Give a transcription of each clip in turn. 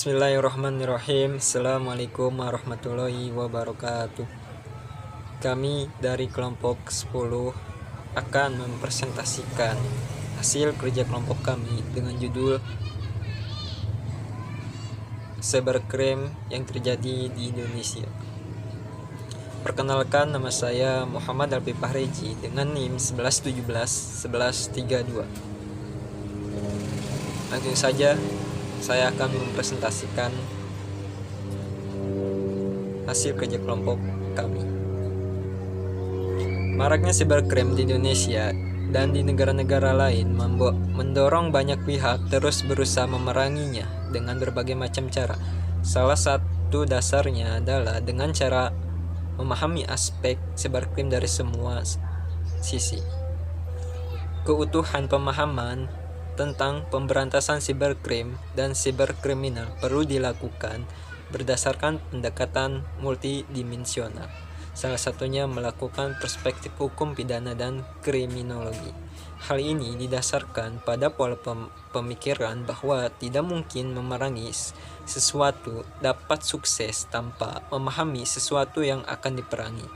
Bismillahirrahmanirrahim. Assalamualaikum warahmatullahi wabarakatuh. Kami dari kelompok 10 akan mempresentasikan hasil kerja kelompok kami dengan judul Cybercrime yang terjadi di Indonesia. Perkenalkan, nama saya Muhammad Alpi Pahreji dengan NIM 11171132. Langsung saja saya akan mempresentasikan hasil kerja kelompok kami. Maraknya cybercrime di Indonesia dan di negara-negara lain mendorong banyak pihak terus berusaha memeranginya dengan berbagai macam cara. Salah satu dasarnya adalah dengan cara memahami aspek cybercrime dari semua sisi. Keutuhan pemahaman tentang pemberantasan cybercrime dan cyberkriminal perlu dilakukan berdasarkan pendekatan multidimensional. Salah satunya melakukan perspektif hukum pidana dan kriminologi. Hal ini didasarkan pada pola pemikiran bahwa tidak mungkin memerangi sesuatu dapat sukses tanpa memahami sesuatu yang akan diperangi.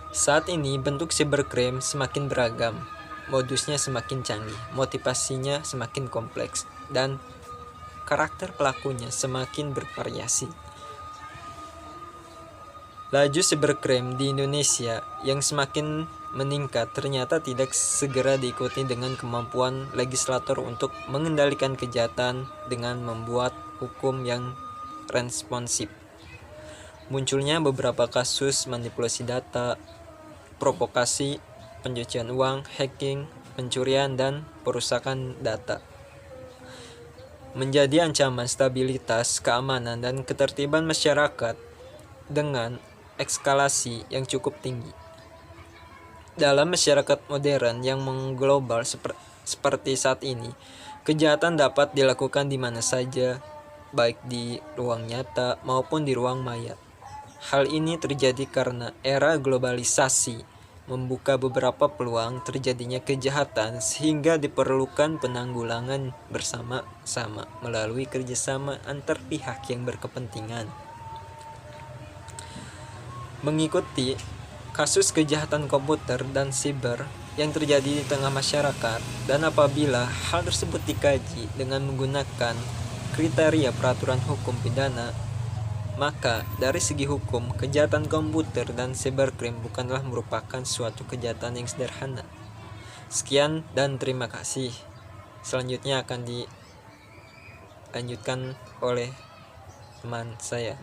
Saat ini bentuk cybercrime semakin beragam. Modusnya semakin canggih, motivasinya semakin kompleks, dan karakter pelakunya semakin bervariasi. Laju cybercrime di Indonesia yang semakin meningkat ternyata tidak segera diikuti dengan kemampuan legislator untuk mengendalikan kejahatan dengan membuat hukum yang responsif. Munculnya beberapa kasus manipulasi data, provokasi, pencucian uang, hacking, pencurian, dan perusakan data menjadi ancaman stabilitas, keamanan, dan ketertiban masyarakat dengan eskalasi yang cukup tinggi. Dalam masyarakat modern yang mengglobal seperti saat ini, kejahatan dapat dilakukan di mana saja, baik di ruang nyata maupun di ruang maya. Hal ini terjadi karena era globalisasi membuka beberapa peluang terjadinya kejahatan sehingga diperlukan penanggulangan bersama-sama melalui kerjasama antar pihak yang berkepentingan. Mengikuti kasus kejahatan komputer dan siber yang terjadi di tengah masyarakat, dan apabila hal tersebut dikaji dengan menggunakan kriteria peraturan hukum pidana, maka dari segi hukum, kejahatan komputer dan cybercrime bukanlah merupakan suatu kejahatan yang sederhana. Sekian dan terima kasih. Selanjutnya akan dilanjutkan oleh teman saya.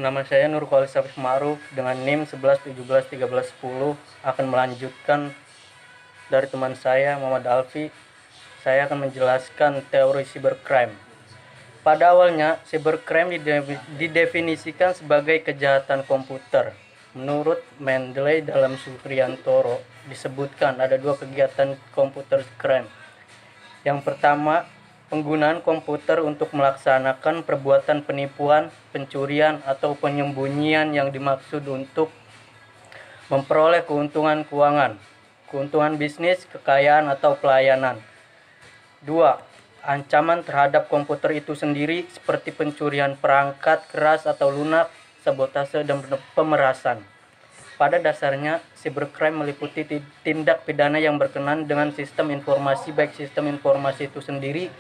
Nama saya Nur Khalis Hafiz Ma'ruf dengan NIM 11171310 akan melanjutkan dari teman saya Muhammad Alfi. Saya akan menjelaskan teori cybercrime. Pada awalnya, cybercrime didefinisikan sebagai kejahatan komputer. Menurut Mendeley dalam Supriantoro disebutkan ada dua kegiatan komputer crime. Yang pertama, penggunaan komputer untuk melaksanakan perbuatan penipuan, pencurian, atau penyembunyian yang dimaksud untuk memperoleh keuntungan keuangan, keuntungan bisnis, kekayaan, atau pelayanan. 2. Ancaman terhadap komputer itu sendiri seperti pencurian perangkat keras atau lunak, sabotase, dan pemerasan. Pada dasarnya, cybercrime meliputi tindak pidana yang berkenaan dengan sistem informasi, baik sistem informasi itu sendiri,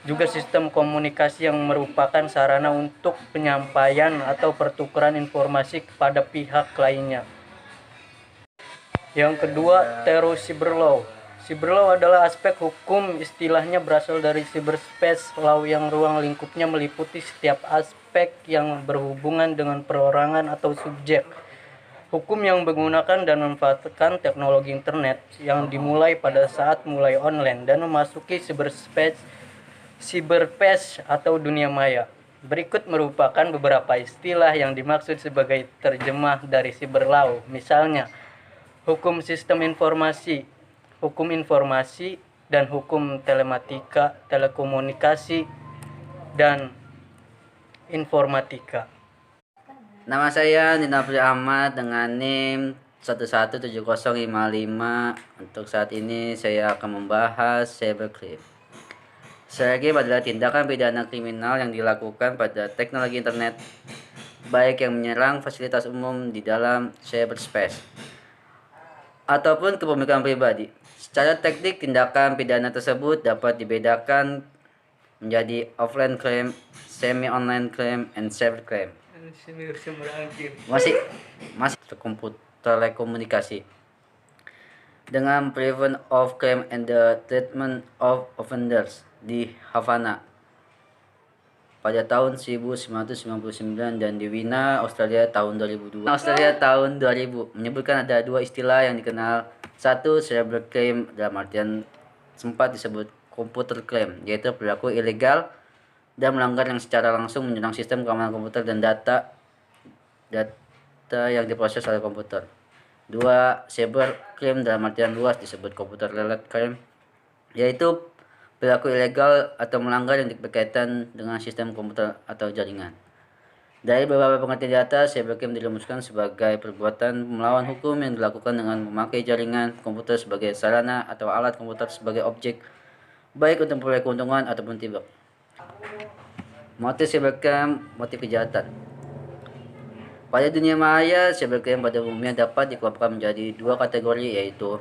juga sistem komunikasi yang merupakan sarana untuk penyampaian atau pertukaran informasi kepada pihak lainnya. Yang kedua, teori cyberlaw. Cyberlaw adalah aspek hukum, istilahnya berasal dari cyberspace law yang ruang lingkupnya meliputi setiap aspek yang berhubungan dengan perorangan atau subjek. Hukum yang menggunakan dan memanfaatkan teknologi internet yang dimulai pada saat mulai online dan memasuki cyberspace atau dunia maya. Berikut merupakan beberapa istilah yang dimaksud sebagai terjemah dari cyberlaw. Misalnya, hukum sistem informasi, hukum informasi, dan hukum telematika, telekomunikasi, dan informatika. Nama saya Ninafri Ahmad dengan NIM 117055. Untuk saat ini saya akan membahas cybercrime. Cybercrime adalah tindakan pidana kriminal yang dilakukan pada teknologi internet, baik yang menyerang fasilitas umum di dalam cyberspace ataupun kepemilikan pribadi. Secara teknik, tindakan pidana tersebut dapat dibedakan menjadi offline crime, semi-online crime, and cybercrime. Masih komputer telekomunikasi dengan Prevention of Crime and the Treatment of Offenders di Havana pada tahun 1999 dan di Wina, Australia tahun 2002. Australia tahun 2000 menyebutkan ada dua istilah yang dikenal. Satu, cybercrime dalam artian sempat disebut computer crime, yaitu perilaku ilegal dan melanggar yang secara langsung menyerang sistem keamanan komputer dan data yang diproses oleh komputer. Dua, cybercrime dalam artian luas disebut computer related crime, yaitu perilaku ilegal atau melanggar yang berkaitan dengan sistem komputer atau jaringan. Dari beberapa pengertian di atas, cybercrime dirumuskan sebagai perbuatan melawan hukum yang dilakukan dengan memakai jaringan komputer sebagai sarana atau alat komputer sebagai objek, baik untuk memperoleh keuntungan ataupun tidak. Motif cybercrime, motif kejahatan. Pada dunia maya, cybercrime pada umumnya dapat dikelompokkan menjadi dua kategori, yaitu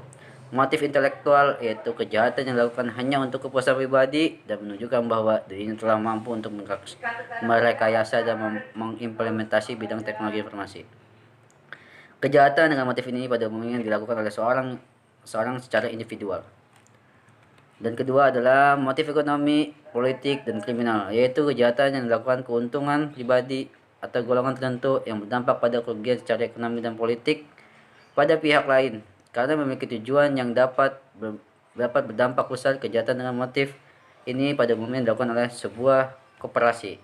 motif intelektual, yaitu kejahatan yang dilakukan hanya untuk kepuasan pribadi dan menunjukkan bahwa dirinya telah mampu untuk merekayasa dan mengimplementasi bidang teknologi informasi. Kejahatan dengan motif ini pada umumnya dilakukan oleh seorang secara individual. Dan kedua adalah motif ekonomi, politik, dan kriminal, yaitu kejahatan yang dilakukan keuntungan pribadi atau golongan tertentu yang berdampak pada kerugian secara ekonomi dan politik pada pihak lain karena memiliki tujuan yang dapat berdampak besar. Kejahatan dengan motif ini pada umumnya dilakukan oleh sebuah koperasi.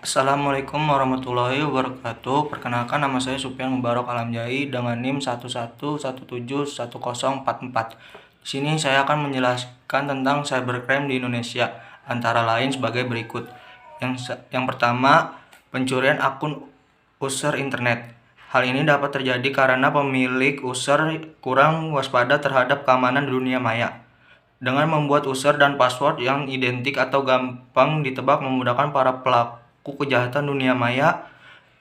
Assalamualaikum warahmatullahi wabarakatuh. Perkenalkan, nama saya Supian Mubarok Alamjai dengan NIM 11171044. Di sini saya akan menjelaskan tentang cybercrime di Indonesia, antara lain sebagai berikut. Yang pertama, pencurian akun user internet. Hal ini dapat terjadi karena pemilik user kurang waspada terhadap keamanan dunia maya. Dengan membuat user dan password yang identik atau gampang ditebak, memudahkan para pelaku kejahatan dunia maya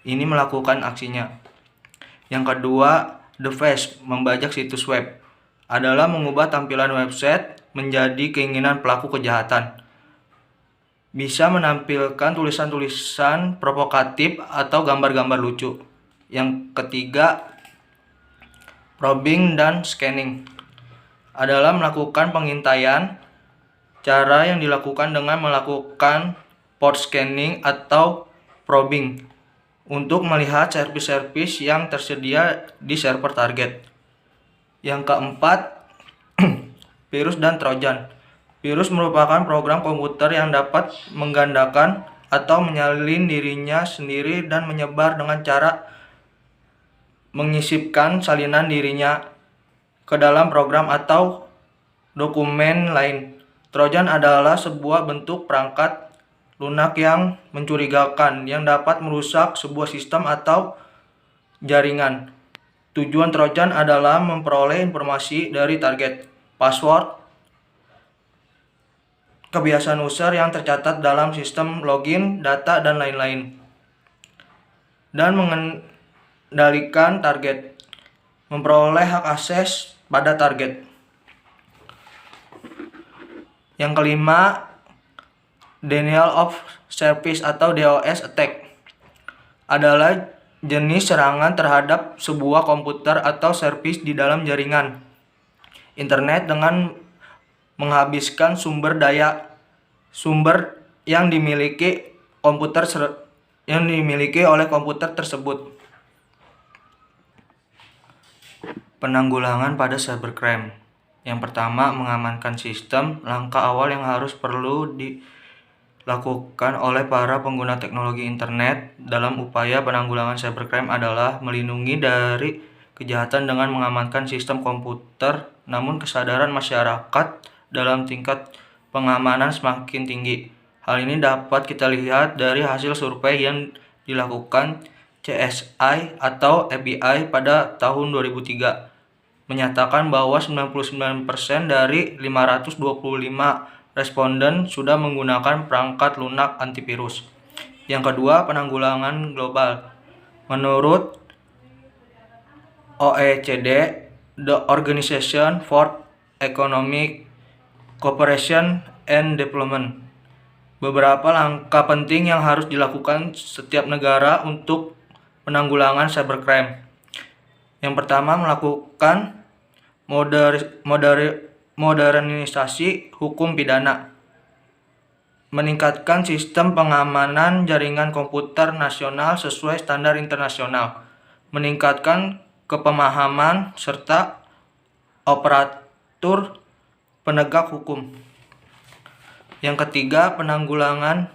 ini melakukan aksinya. Yang kedua, deface, membajak situs web, adalah mengubah tampilan website menjadi keinginan pelaku kejahatan. Bisa menampilkan tulisan-tulisan provokatif atau gambar-gambar lucu. Yang ketiga, probing dan scanning, adalah melakukan pengintaian. Cara yang dilakukan dengan melakukan port scanning atau probing untuk melihat servis-servis yang tersedia di server target. Yang keempat, virus dan trojan. Virus merupakan program komputer yang dapat menggandakan atau menyalin dirinya sendiri dan menyebar dengan cara mengisipkan salinan dirinya ke dalam program atau dokumen lain. Trojan adalah sebuah bentuk perangkat lunak yang mencurigakan yang dapat merusak sebuah sistem atau jaringan. Tujuan trojan adalah memperoleh informasi dari target, password, kebiasaan user yang tercatat dalam sistem login, data, dan lain-lain, dan mengendalikan target, memperoleh hak akses pada target. Yang kelima, denial of service atau DOS attack, adalah jenis serangan terhadap sebuah komputer atau servis di dalam jaringan internet dengan menghabiskan sumber yang dimiliki oleh komputer tersebut. Penanggulangan pada cybercrime. Yang pertama, mengamankan sistem. Langkah awal yang perlu dilakukan oleh para pengguna teknologi internet dalam upaya penanggulangan cybercrime adalah melindungi dari kejahatan dengan mengamankan sistem komputer. Namun kesadaran masyarakat dalam tingkat pengamanan semakin tinggi. Hal ini dapat kita lihat dari hasil survei yang dilakukan CSI atau FBI pada tahun 2003, menyatakan bahwa 99% dari 525 responden sudah menggunakan perangkat lunak antivirus. Yang kedua, penanggulangan global. Menurut OECD, the Organization for Economic Cooperation and Development, beberapa langkah penting yang harus dilakukan setiap negara untuk penanggulangan cybercrime. Yang pertama, melakukan modernisasi hukum pidana, meningkatkan sistem pengamanan jaringan komputer nasional sesuai standar internasional, meningkatkan kepemahaman serta operatur penegak hukum. Yang ketiga, penanggulangan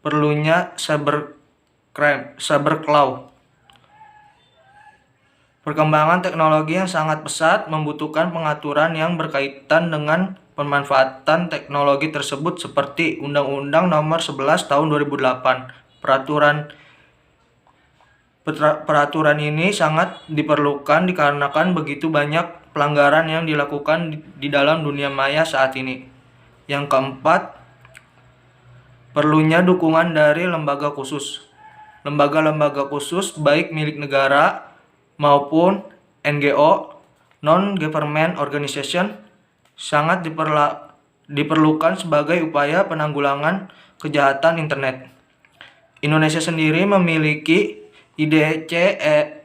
perlunya cyberclaw. Perkembangan teknologi yang sangat pesat membutuhkan pengaturan yang berkaitan dengan pemanfaatan teknologi tersebut seperti Undang-Undang Nomor 11 Tahun 2008. Peraturan ini sangat diperlukan dikarenakan begitu banyak pelanggaran yang dilakukan di dalam dunia maya saat ini. Yang keempat, perlunya dukungan dari lembaga khusus. Lembaga-lembaga khusus baik milik negara maupun NGO, non-government organization, sangat diperlukan sebagai upaya penanggulangan kejahatan internet. Indonesia sendiri memiliki IDCERT,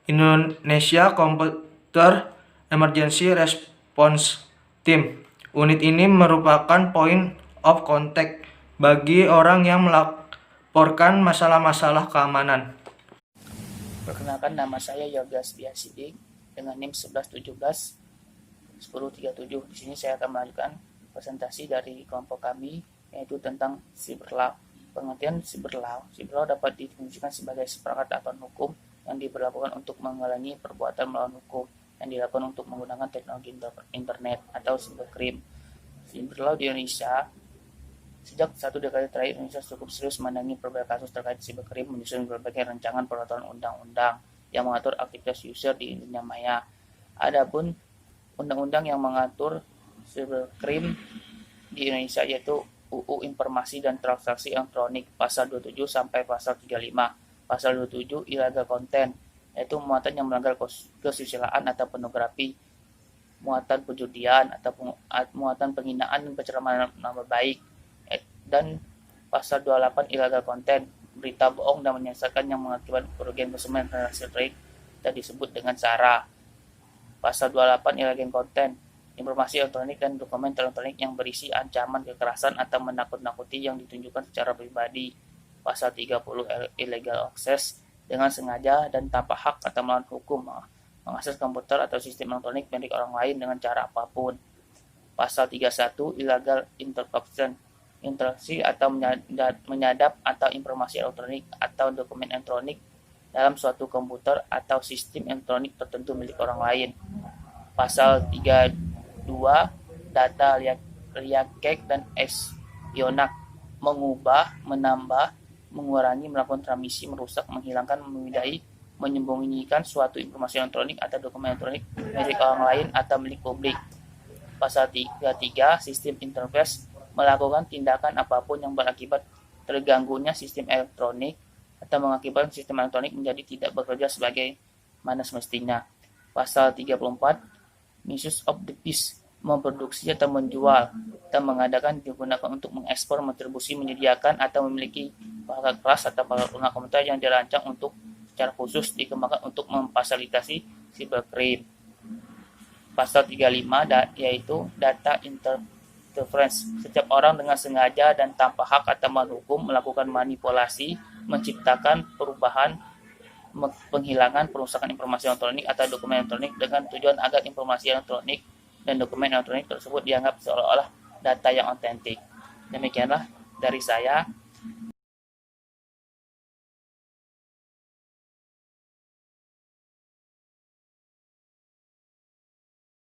Indonesia Computer Emergency Response Team. Unit ini merupakan point of contact bagi orang yang melaporkan masalah-masalah keamanan. Perkenalkan, nama saya Yoga Setia Sidik dengan NIM 1117 1037. Di sini saya akan melanjutkan presentasi dari kelompok kami, yaitu tentang cyberlaw. Pengertian cyberlaw dapat didefinisikan sebagai seperangkat aturan hukum yang diberlakukan untuk menghalangi perbuatan melawan hukum yang dilakukan untuk menggunakan teknologi internet atau cybercrime. Cyberlaw di Indonesia, sejak 1 dekade terakhir, Indonesia cukup serius menangani berbagai kasus terkait cybercrime, menyusun berbagai rancangan peraturan undang-undang yang mengatur aktivitas user di dunia maya. Adapun undang-undang yang mengatur cybercrime di Indonesia yaitu UU Informasi dan Transaksi Elektronik pasal 27 sampai pasal 35. Pasal 27 illegal content, yaitu muatan yang melanggar kesusilaan atau pornografi, muatan perjudian atau muatan penghinaan dan pencemaran nama baik. Dan pasal 28 illegal content, berita bohong dan menyesatkan yang mengakibatkan kerugian konsumen transaksi elektronik dan disebut dengan SARA. Pasal 28 illegal content, informasi elektronik dan dokumen elektronik yang berisi ancaman kekerasan atau menakut-nakuti yang ditunjukkan secara pribadi. Pasal 30 illegal access, dengan sengaja dan tanpa hak atau melawan hukum mengakses komputer atau sistem elektronik milik orang lain dengan cara apapun. Pasal 31 illegal interruption, interaksi atau menyadap atau informasi elektronik atau dokumen elektronik dalam suatu komputer atau sistem elektronik tertentu milik orang lain. Pasal 32 data liakek dan espionak, mengubah, menambah, mengurangi, melakukan transmisi, merusak, menghilangkan, memindai, menyembunyikan suatu informasi elektronik atau dokumen elektronik milik orang lain atau milik publik. Pasal 33 sistem interface, melakukan tindakan apapun yang berakibat terganggunya sistem elektronik atau mengakibatkan sistem elektronik menjadi tidak bekerja sebagaimana semestinya. Pasal 34 misuse of the peace, memproduksi atau menjual atau mengadakan digunakan untuk mengekspor, mendistribusi, menyediakan atau memiliki perangkat keras atau perangkat lunak komputer yang dirancang untuk secara khusus dikembangkan untuk memfasilitasi cybercrime. Pasal 35 yaitu data interference, setiap orang dengan sengaja dan tanpa hak atau menghukum melakukan manipulasi, menciptakan perubahan, penghilangan, perusakan informasi elektronik atau dokumen elektronik dengan tujuan agar informasi elektronik dan dokumen elektronik tersebut dianggap seolah-olah data yang otentik. Demikianlah dari saya.